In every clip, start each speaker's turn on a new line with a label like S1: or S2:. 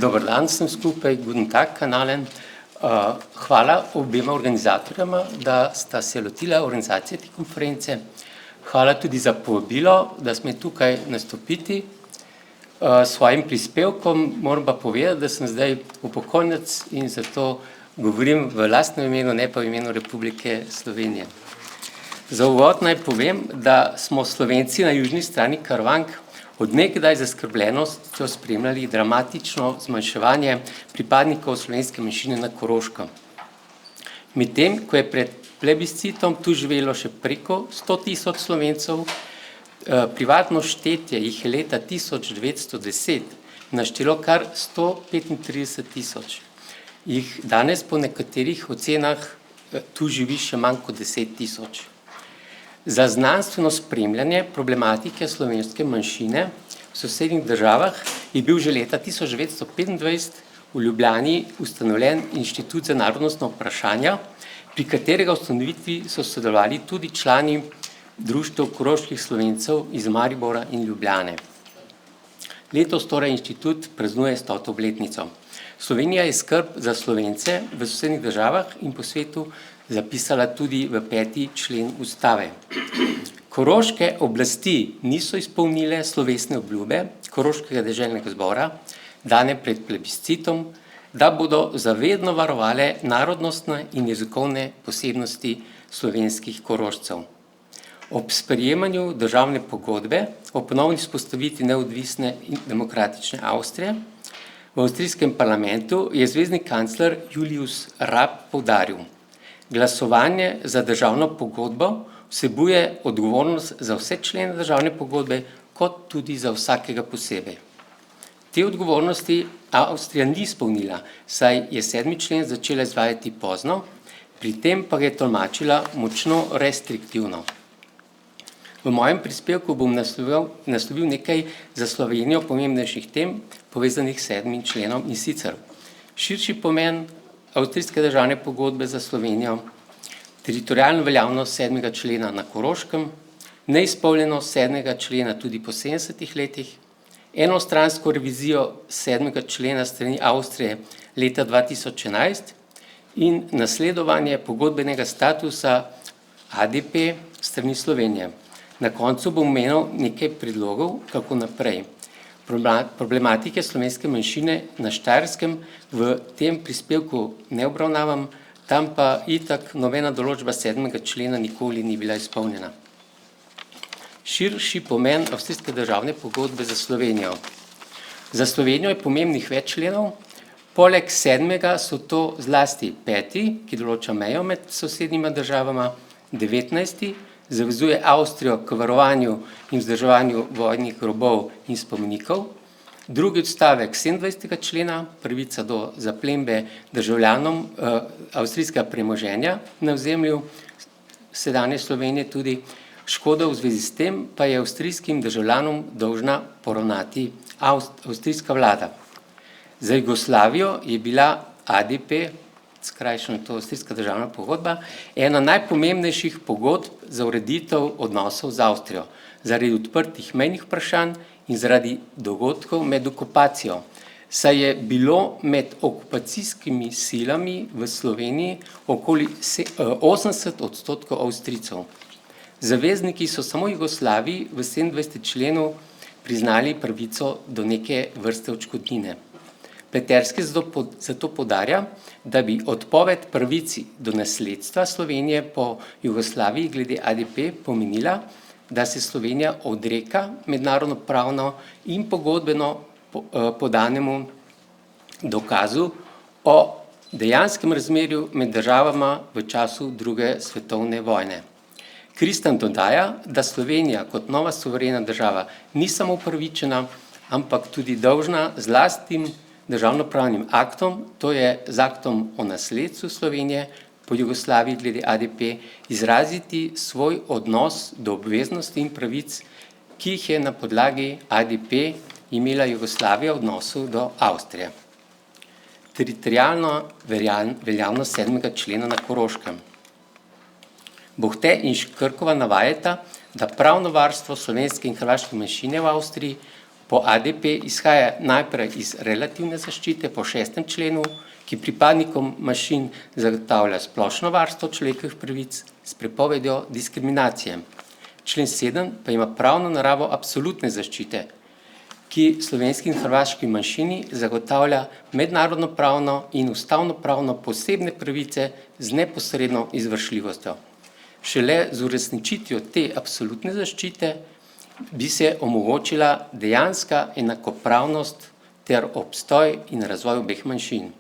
S1: Dober dan vsem skupaj, guten tag kanalen. Hvala obema organizatorjama, da sta se lotila organizacije te konference. Hvala tudi za povabilo, da sme tukaj nastopiti. S svojim prispevkom moram pa povedati, da sem zdaj upokojenec in zato govorim v lastnem imenu, ne pa v imenu Republike Slovenije. Za uvod naj povem, da smo Slovenci na južni strani Karavank od nekdaj zaskrbljenostjo spremljali dramatično zmanjševanje pripadnikov slovenske manjšine na Koroškem. Medtem, ko je pred plebiscitom tu živelo še preko 100.000 Slovencev, privatno štetje jih je leta 1910 naštelo kar 135.000. Jih danes po nekaterih ocenah tu živi še manj kot 10.000. Za znanstveno spremljanje problematike slovenske manjšine v sosednjih državah je bil že leta 1925 v Ljubljani ustanovljen Inštitut za narodnostna vprašanja, pri katerega ustanovitvi so sodelovali tudi člani Društev koroških Slovencev iz Maribora in Ljubljane. Letos torej inštitut praznuje 100. obletnico. Slovenija je skrb za Slovence v sosednjih državah in po svetu zapisala tudi v 5. člen ustave. Koroške oblasti niso izpolnile slovesne obljube Koroškega deželnega zbora, dane pred plebiscitom, da bodo zavedno varovale narodnostne in jezikovne posebnosti slovenskih Korošcev. Ob sprejemanju državne pogodbe o ponovni vzpostavitvi neodvisne in demokratične Avstrije v avstrijskem parlamentu je zvezni kancler Julius Raab poudaril: glasovanje za državno pogodbo vsebuje odgovornost za vse člene državne pogodbe, kot tudi za vsakega posebej. Te odgovornosti Avstrija ni izpolnila, saj je 7. člen začela izvajati pozno, pri tem pa je tolmačila močno restriktivno. V mojem prispevku bom naslovil nekaj za Slovenijo pomembnejših tem, povezanih s 7. členom, in sicer širši pomen avstrijske državne pogodbe za Slovenijo, teritorialno veljavnost 7. člena na Koroškem, neizpolnjenost 7. člena tudi po 70 letih, enostransko revizijo 7. člena strani Avstrije leta 2011 in nasledovanje pogodbenega statusa ADP strani Slovenije. Na koncu bom omenil nekaj predlogov, kako naprej. Problematike slovenske manjšine na Štajerskem v tem prispevku ne obravnavam, tam pa itak nobena določba 7. člena nikoli ni bila izpolnjena. Širši pomen avstrijske državne pogodbe za Slovenijo. Za Slovenijo je pomembnih več členov, poleg 7. so to zlasti 5., ki določa mejo med sosednjima državama, 19. zavezuje Avstrijo k varovanju in vzdrževanju vojnih grobov in spomenikov, 2. odstavek 27. člena, pravica do zaplembe državljanom avstrijskega premoženja na ozemlju sedanje Slovenije tudi, škodo v zvezi s tem pa je avstrijskim državljanom dolžna poravnati avstrijska vlada. Za Jugoslavijo je bila ADP, skrajšano to avstrijska državna pogodba, ena najpomembnejših pogodb za ureditev odnosov z Avstrijo, zaradi odprtih mejnih vprašanj in zaradi dogodkov med okupacijo, saj je bilo med okupacijskimi silami v Sloveniji okoli 80% Avstrijcev. Zavezniki so samo Jugoslaviji v 27. členu priznali pravico do neke vrste odškodnine. Pleterski zato poudarja, da bi odpoved pravici do nasledstva Slovenije po Jugoslaviji glede ADP pomenila, da se Slovenija odreka mednarodno pravno in pogodbeno podanemu dokazu o dejanskem razmerju med državama v času druge svetovne vojne. Kristan dodaja, da Slovenija kot nova suverena država ni samo upravičena, ampak tudi dolžna z lastnim državnopravnim aktom, to je z aktom o nasledstvu Slovenije po Jugoslaviji glede ADP, izraziti svoj odnos do obveznosti in pravic, ki jih je na podlagi ADP imela Jugoslavija v odnosu do Avstrije. Teritorialno veljavnost 7. člena na Koroškem. Bohte in Škrkova navajata, da pravno varstvo slovenske in hrvaške manjšine v Avstriji Po ADP izhaja najprej iz relativne zaščite po 6. členu, ki pripadnikom manjšin zagotavlja splošno varstvo človekovih pravic s prepovedjo diskriminacije. Člen 7 pa ima pravno naravo absolutne zaščite, ki slovenski in hrvaški manjšini zagotavlja mednarodno pravno in ustavno pravno posebne pravice z neposredno izvršljivostjo. Šele z uresničitvijo te absolutne zaščite bi se omogočila dejanska enakopravnost ter obstoj in razvoj obeh manjšin.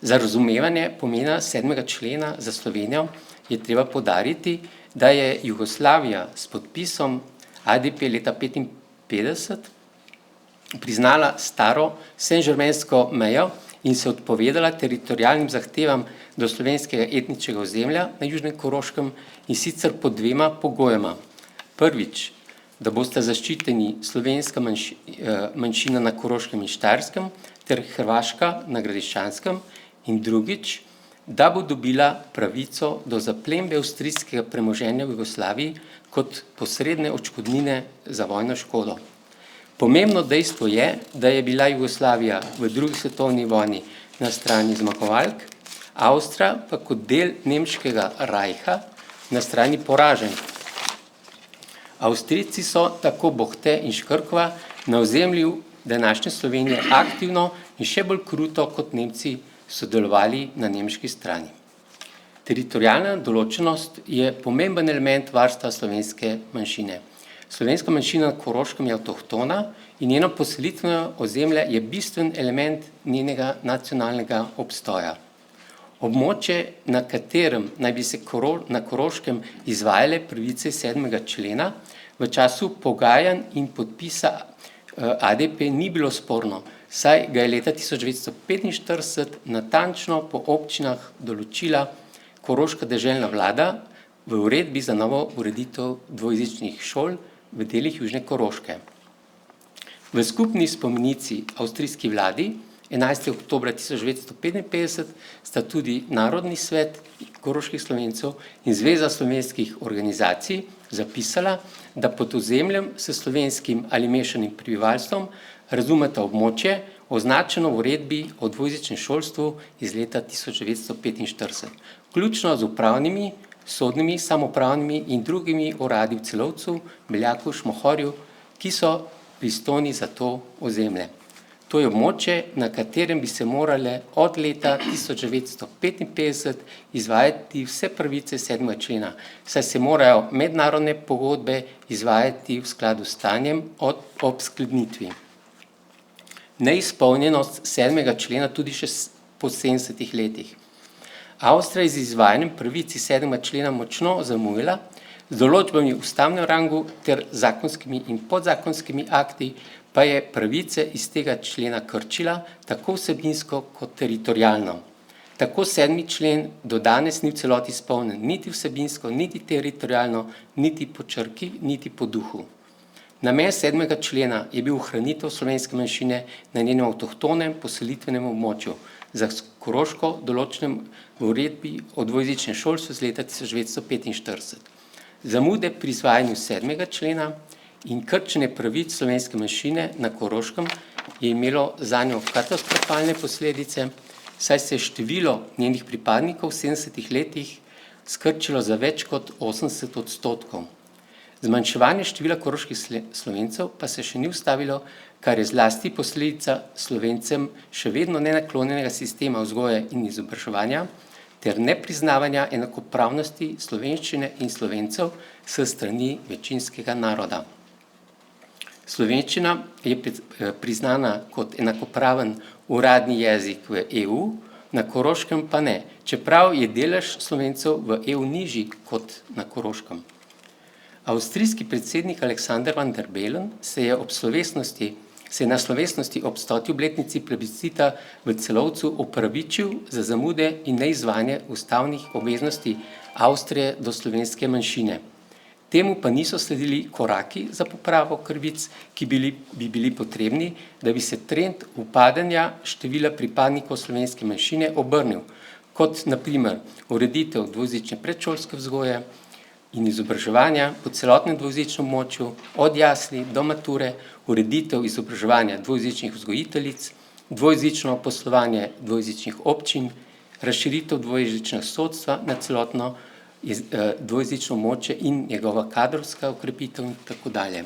S1: Za razumevanje pomena 7. člena za Slovenijo je treba poudariti, da je Jugoslavija s podpisom ADP leta 1955 priznala staro saint-germainsko mejo in se odpovedala teritorialnim zahtevam do slovenskega etničnega ozemlja na Južnem Koroškem, in sicer pod dvema pogojema. Prvič, da bosta zaščiteni slovenska manjšina na Koroškem in Štajerskem ter hrvaška na Gradiščanskem, in drugič, da bo dobila pravico do zaplembe avstrijskega premoženja v Jugoslaviji kot posredne odškodnine za vojno škodo. Pomembno dejstvo je, da je bila Jugoslavija v drugi svetovni vojni na strani zmagovalk, Avstrija pa kot del nemškega rajha na strani poraženk. Avstrijci so tako Bohte in Škrkova na ozemlju današnje Slovenije aktivno in še bolj kruto kot Nemci sodelovali na nemški strani. Teritorialna določenost je pomemben element varstva slovenske manjšine. Slovenska manjšina na Koroškem je avtohtona in njeno poselitveno ozemlje je bistven element njenega nacionalnega obstoja. Območje, na katerem naj bi se na Koroškem izvajale pravice 7. člena, v času pogajanj in podpisa ADP ni bilo sporno, saj ga je leta 1945 natančno po občinah določila koroška deželna vlada v uredbi za novo ureditev dvojezičnih šol v delih Južne Koroške. V skupni spomenici avstrijski vladi 11. oktobra 1955 sta tudi Narodni svet koroških Slovencev in Zveza slovenskih organizacij zapisala, da pod ozemljem s slovenskim ali mešanim prebivalstvom razumeta območje, označeno v uredbi o dvojezičnem šolstvu iz leta 1945, vključno z upravnimi, sodnimi, samoupravnimi in drugimi uradi v Celovcu, Beljaku, Šmohorju, ki so pristojni za to ozemlje. To je območje, na katerem bi se morale od leta 1955 izvajati vse pravice 7. člena, saj se morajo mednarodne pogodbe izvajati v skladu s stanjem ob sklenitvi. Neizpolnjenost 7. člena tudi še po 70 letih. Avstrija je z izvajanjem pravic iz 7. člena močno zamujala, z določbami v ustavnem rangu ter zakonskimi in podzakonskimi akti pa je pravice iz tega člena krčila tako vsebinsko kot teritorialno. Tako 7. člen do danes ni v celoti izpolnjen niti vsebinsko, niti teritorialno, niti po črki, niti po duhu. Namen 7. člena je bil ohranitev slovenske manjšine na njenem avtohtonem poselitvenem območju, za Koroško določenem v uredbi o dvojezičnem šolstvu z leta 1945. Zamude pri izvajanju 7. člena in krčenje pravic slovenske manjšine na Koroškem je imelo zanjo katastrofalne posledice, saj se je število njenih pripadnikov v 70 letih skrčilo za več kot 80%. Zmanjševanje števila koroških Slovencev pa se še ni ustavilo, kar je zlasti posledica Slovencem še vedno nenaklonjenega sistema vzgoje in izobraževanja ter nepriznavanja enakopravnosti slovenščine in Slovencev s strani večinskega naroda. Slovenščina je priznana kot enakopraven uradni jezik v EU, na Koroškem pa ne, čeprav je delež Slovencev v EU nižji kot na Koroškem. Avstrijski predsednik Alexander van der Bellen se je na slovesnosti ob 100. obletnici plebiscita v Celovcu opravičil za zamude in neizvajanje ustavnih obveznosti Avstrije do slovenske manjšine. Temu pa niso sledili koraki za popravo krivic, ki bi bili potrebni, da bi se trend upadanja števila pripadnikov slovenske manjšine obrnil, kot na primer ureditev dvojezične predšolske vzgoje, in izobraževanja po celotnem dvojezičnem območju, od jasli do mature, ureditev izobraževanja dvojezičnih vzgojiteljic, dvojezično poslovanje dvojezičnih občin, razširitev dvojezičnega sodstva na celotno dvojezično območje in njegova kadrovska ukrepitev in tako dalje.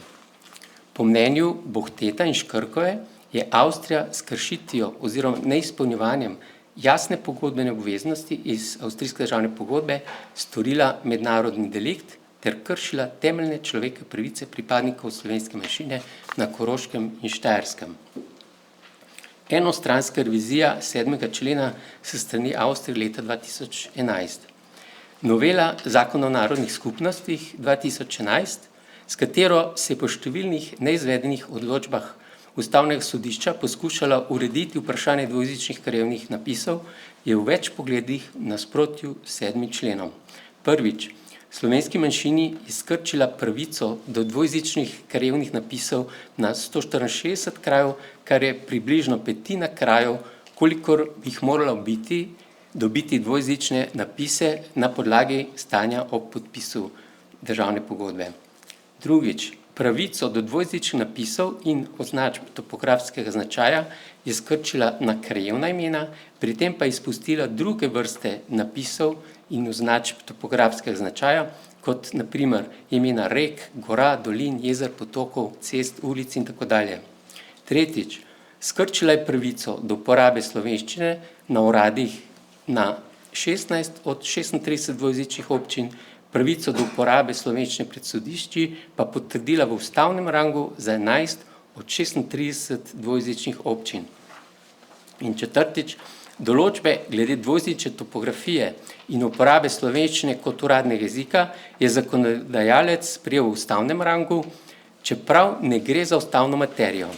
S1: Po mnenju Bohteta in Škrkove je Avstrija s kršitvijo oziroma neizpolnjevanjem jasne pogodbene obveznosti iz avstrijske državne pogodbe storila mednarodni delikt ter kršila temeljne človekove pravice pripadnikov slovenske manjšine na Koroškem in Štajerskem. Enostranska revizija 7. člena s strani Avstrije leta 2011. Novela Zakona o narodnih skupnostih 2011, s katero se po številnih neizvedenih odločbah Ustavnega sodišča poskušala urediti vprašanje dvojezičnih krajevnih napisov, je v več pogledih v nasprotju s 7. členom. Prvič, slovenski manjšini je skrčila pravico do dvojezičnih krajevnih napisov na 164 krajev, kar je približno petina krajev, kolikor bi jih moralo dobiti dvojezične napise na podlagi stanja ob podpisu državne pogodbe. Drugič, pravico do dvojezičnih napisov in označb topografskega značaja je skrčila na krajevna imena, pri tem pa izpustila druge vrste napisov in označb topografskega značaja, kot na primer imena rek, gora, dolin, jezer, potokov, cest, ulic in tako dalje. Tretjič, skrčila je pravico do uporabe slovenščine na uradih na 16 od 36 dvojezičnih občin, pravico do uporabe slovenščine pred sodišči pa potrdila v ustavnem rangu za 11 od 36 dvojezičnih občin. In četrtič, določbe glede dvojezične topografije in uporabe slovenščine kot uradnega jezika je zakonodajalec sprejel v ustavnem rangu, čeprav ne gre za ustavno materijo.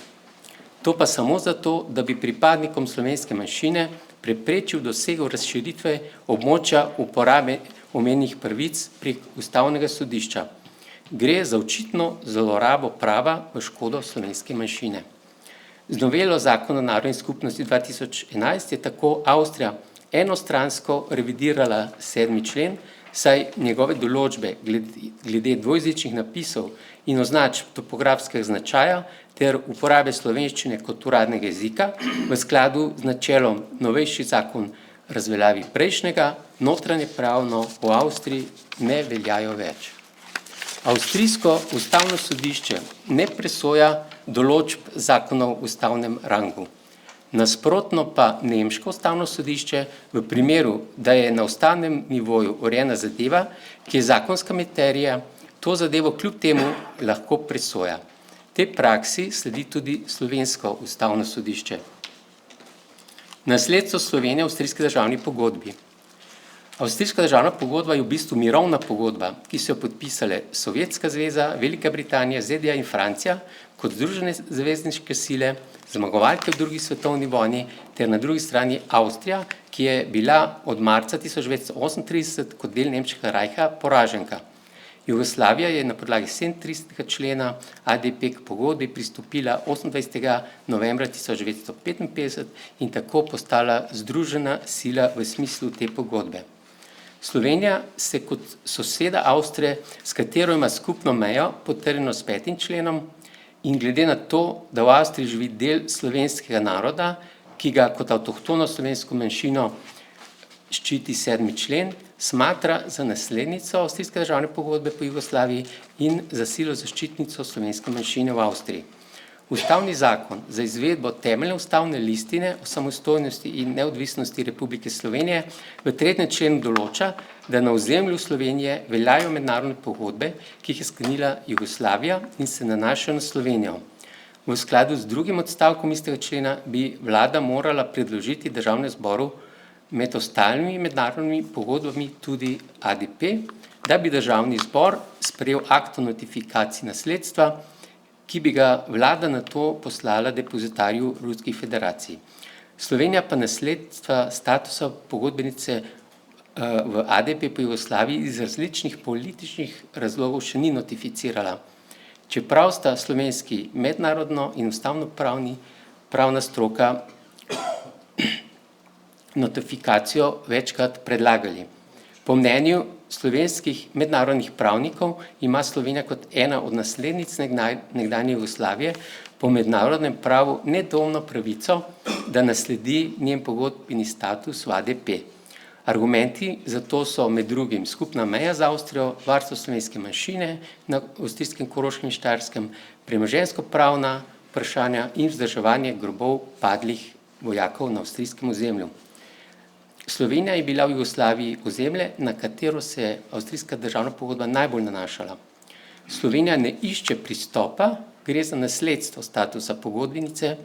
S1: To pa samo zato, da bi pripadnikom slovenske manjšine preprečil dosego razširitve območja uporabe omenjenih pravic prek Ustavnega sodišča. Gre za očitno zlorabo prava v škodo slovenske manjšine. Z novelo Zakona o narodni skupnosti 2011 je tako Avstrija enostransko revidirala 7. člen, saj njegove določbe glede dvojezičnih napisov in označb topografskega značaja ter uporabe slovenščine kot uradnega jezika v skladu z načelom novejši zakon razveljavi prejšnjega, notranje pravno v Avstriji ne veljajo več. Avstrijsko ustavno sodišče ne presoja določb zakonov v ustavnem rangu. Nasprotno pa nemško ustavno sodišče v primeru, da je na ustavnem nivoju urejena zadeva, ki je zakonska materija, to zadevo kljub temu lahko presoja. Tej praksi sledi tudi slovensko ustavno sodišče. Nasledstvo Slovenije v avstrijski državni pogodbi. Avstrijska državna pogodba je v bistvu mirovna pogodba, ki so jo podpisale Sovjetska zveza, Velika Britanija, ZDA in Francija kot združene zavezniške sile, zmagovalke v drugi svetovni vojni ter na drugi strani Avstrija, ki je bila od marca 1938 kot del Nemškega rajha poraženka. Jugoslavija je na podlagi 37. člena ADP k pogodbi pristopila 28. novembra 1955 in tako postala združena sila v smislu te pogodbe. Slovenija se kot soseda Avstrije, s katero ima skupno mejo, potrjeno s 5. členom, in glede na to, da v Avstriji živi del slovenskega naroda, ki ga kot avtohtono slovensko manjšino ščiti 7. člen, smatra za naslednico avstrijske državne pogodbe po Jugoslaviji in za silo zaščitnico slovenske manjšine v Avstriji. Ustavni zakon za izvedbo temeljne ustavne listine o samostojnosti in neodvisnosti Republike Slovenije v 3. členu določa, da na ozemlju Slovenije veljajo mednarodne pogodbe, ki jih je sklenila Jugoslavija in se nanašajo na Slovenijo. V skladu z drugim odstavkom istega člena bi vlada morala predložiti Državnemu zboru med ostalimi mednarodnimi pogodbami tudi ADP, da bi Državni zbor sprejel akt o notifikaciji nasledstva, ki bi ga vlada na to poslala depozitarju Ruskih federacij. Slovenija pa nasledstva statusa pogodbenice v ADP po Jugoslaviji iz različnih političnih razlogov še ni notificirala. Čeprav sta slovenski mednarodno in ustavno pravna stroka notifikacijo večkrat predlagali. Po mnenju slovenskih mednarodnih pravnikov ima Slovenija kot ena od naslednic nekdanje Jugoslavije po mednarodnem pravu nedvomno pravico, da nasledi njen pogodbeni status v ADP. Argumenti za to so med drugim skupna meja z Avstrijo, varstvo slovenske manjšine na avstrijskem Koroškem in Štajerskem, premoženjsko-pravna vprašanja in vzdrževanje grobov padlih vojakov na avstrijskem ozemlju. Slovenija je bila v Jugoslaviji ozemlje, na katero se je avstrijska državna pogodba najbolj nanašala. Slovenija ne išče pristopa, gre za nasledstvo statusa pogodbenice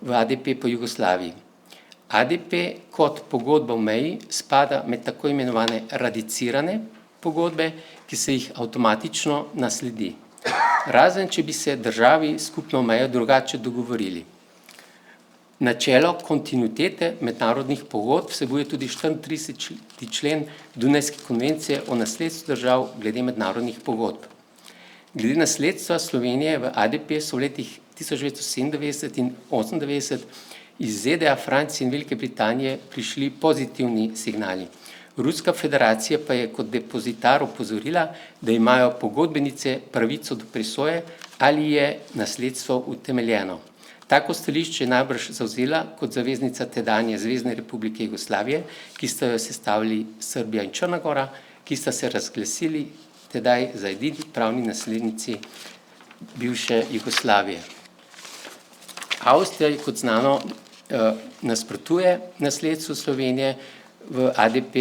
S1: v ADP po Jugoslaviji. ADP kot pogodba v meji spada med tako imenovane radicirane pogodbe, ki se jih avtomatično nasledi. Razen, če bi se državi skupno mejo drugače dogovorili. Načelo kontinuitete mednarodnih pogodb vsebuje tudi 34. člen Dunajske konvencije o nasledstvu držav glede mednarodnih pogodb. Glede nasledstva Slovenije v ADP so v letih 1997 in 1998 iz ZDA, Francije in Velike Britanije prišli pozitivni signali. Ruska federacija pa je kot depozitar opozorila, da imajo pogodbenice pravico do presoje, ali je nasledstvo utemeljeno. Tako stališče je najbrž zavzela kot zaveznica tedanje Zvezne republike Jugoslavije, ki sta jo sestavili Srbija in Črna Gora, ki sta se razglasili tedaj za edini pravni naslednici bivše Jugoslavije. Avstrija, kot znano, nasprotuje nasledstvu Slovenije v ADP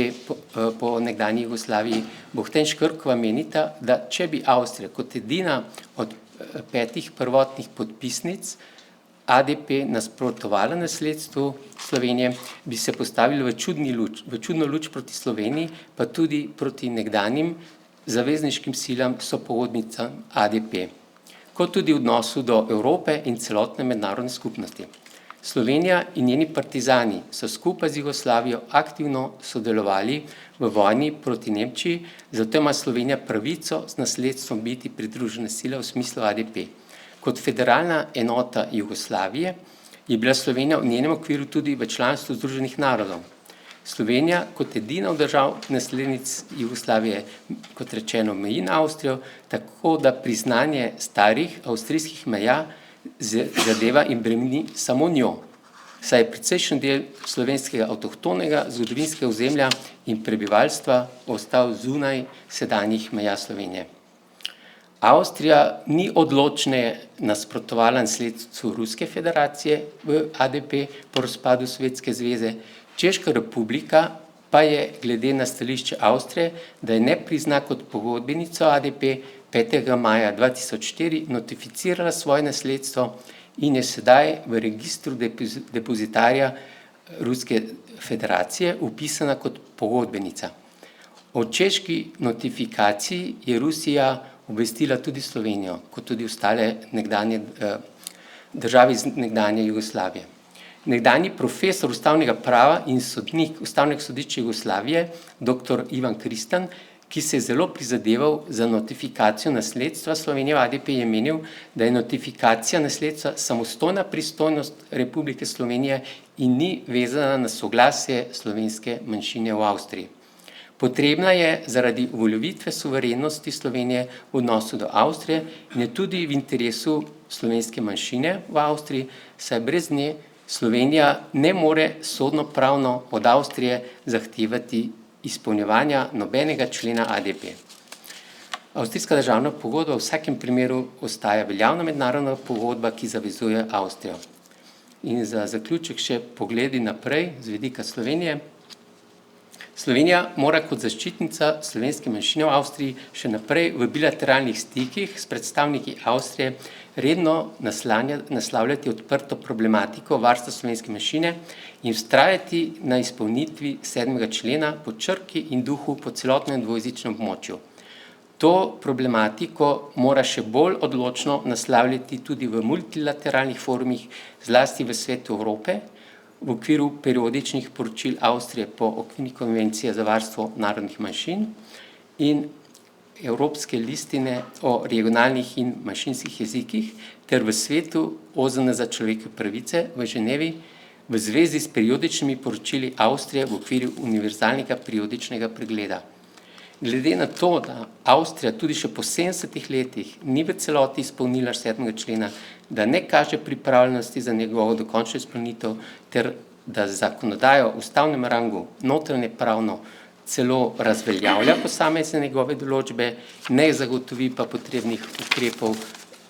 S1: po nekdanji Jugoslaviji. Bohten Škrkova menita, da če bi Avstrija kot edina od 5 prvotnih podpisnic ADP nasprotovala nasledstvu Slovenije, bi se postavili v čudno luč proti Sloveniji, pa tudi proti nekdanjim zavezniškim silam sopogodnicam ADP, kot tudi v odnosu do Evrope in celotne mednarodne skupnosti. Slovenija in njeni partizani so skupaj z Jugoslavijo aktivno sodelovali v vojni proti Nemčiji, zato ima Slovenija pravico z nasledstvom biti pridružene sile v smislu ADP. Kot federalna enota Jugoslavije je bila Slovenija v njenem okviru tudi v članstvu Združenih narodov. Slovenija kot edina od držav naslednic Jugoslavije, kot rečeno, meji na Avstrijo, tako da priznanje starih avstrijskih meja zadeva in bremeni samo njo, saj je precejšen del slovenskega avtohtonega zgodovinskega ozemlja in prebivalstva ostal zunaj sedanjih meja Slovenije. Avstrija ni odločneje nasprotovala nasledstvu Ruske federacije v ADP po razpadu Sovjetske zveze. Češka republika pa je glede na stališče Avstrije, da je ne prizna kot pogodbenico ADP, 5. maja 2004 notificirala svoje nasledstvo in je sedaj v registru depozitarja Ruske federacije upisana kot pogodbenica. O češki notifikaciji je Rusija obvestila tudi Slovenijo, kot tudi ostale države iz nekdanje Jugoslavije. Nekdanji profesor ustavnega prava in sodnik Ustavnega sodišča Jugoslavije, dr. Ivan Kristan, ki se je zelo prizadeval za notifikacijo nasledstva Slovenije v ADP, je menil, da je notifikacija nasledstva samostojna pristojnost Republike Slovenije in ni vezana na soglasje slovenske manjšine v Avstriji. Potrebna je zaradi uveljavitve suverenosti Slovenije v odnosu do Avstrije in je tudi v interesu slovenske manjšine v Avstriji, saj brez nje Slovenija ne more sodno pravno od Avstrije zahtevati izpolnjevanja nobenega člena ADP. Avstrijska državna pogodba v vsakem primeru ostaja veljavna mednarodna pogodba, ki zavezuje Avstrijo. In za zaključek še pogledi naprej z vidika Slovenije. Slovenija mora kot zaščitnica slovenske manjšine v Avstriji še naprej v bilateralnih stikih s predstavniki Avstrije redno naslavljati odprto problematiko varstva slovenske manjšine in vztrajati na izpolnitvi 7. člena po črki in duhu po celotnem dvojezičnem območju. To problematiko mora še bolj odločno naslavljati tudi v multilateralnih forumih, zlasti v Svetu Evrope, v okviru periodičnih poročil Avstrije po Okvirni konvenciji za varstvo narodnih manjšin in Evropske listine o regionalnih in manjšinskih jezikih ter v svetu OZN za človekove pravice v Ženevi v zvezi s periodičnimi poročili Avstrije v okviru univerzalnega periodičnega pregleda. Glede na to, da Avstrija tudi še po 70 letih ni v celoti izpolnila 7. člena, da ne kaže pripravljenosti za njegovo dokončno izpolnitev, ter da zakonodajo v ustavnem rangu notranje pravno celo razveljavlja posamezne njegove določbe, ne zagotovi pa potrebnih ukrepov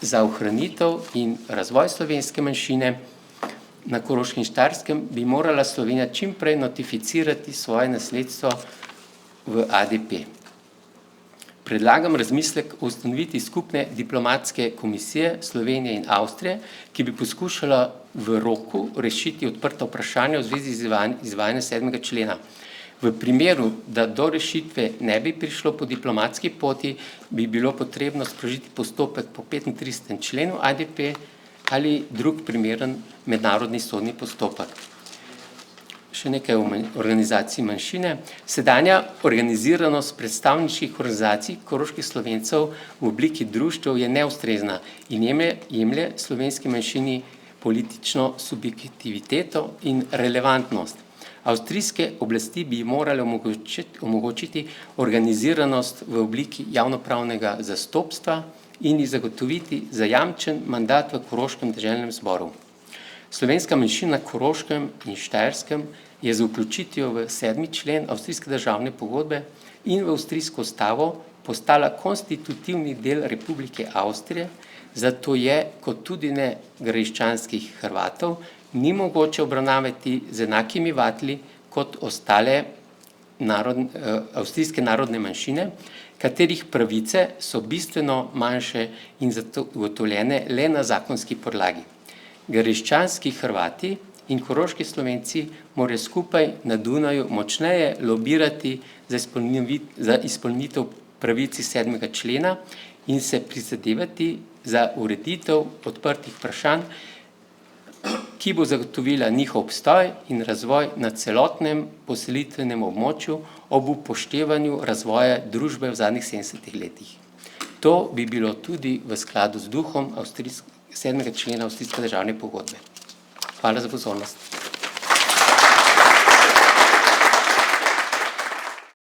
S1: za ohranitev in razvoj slovenske manjšine na Koroškem in Štajerskem, bi morala Slovenija čim prej notificirati svoje nasledstvo v ADP. Predlagam razmislek o ustanovitvi skupne diplomatske komisije Slovenije in Avstrije, ki bi poskušala v roku rešiti odprta vprašanja v zvezi z izvajanjem 7. člena. V primeru, da do rešitve ne bi prišlo po diplomatski poti, bi bilo potrebno sprožiti postopek po 35. členu ADP ali drug primeren mednarodni sodni postopek. Še nekaj o organizaciji manjšine. Sedanja organiziranost predstavniških organizacij koroških Slovencev v obliki društev je neustrezna in jemlje slovenski manjšini politično subjektiviteto in relevantnost. Avstrijske oblasti bi morale omogočiti organiziranost v obliki javnopravnega zastopstva in zagotoviti zajamčen mandat v Koroškem deželnem zboru. Slovenska manjšina na Koroškem in Štajerskem je z vključitvijo v 7. člen Avstrijske državne pogodbe in v avstrijsko ustavo postala konstitutivni del Republike Avstrije, zato je, kot tudi ne gradiščanskih Hrvatov, ni mogoče obravnavati z enakimi vatli kot ostale avstrijske narodne manjšine, katerih pravice so bistveno manjše in zagotovljene le na zakonski podlagi. Gradiščanski Hrvati in koroški Slovenci morajo skupaj na Dunaju močneje lobirati za izpolnitev pravici 7. člena in se prizadevati za ureditev odprtih vprašanj, ki bo zagotovila njihov obstoj in razvoj na celotnem poselitvenem območju ob upoštevanju razvoja družbe v zadnjih 70 letih. To bi bilo tudi v skladu z duhom 7. člena Avstrijske državne pogodbe. Hvala za pozornost.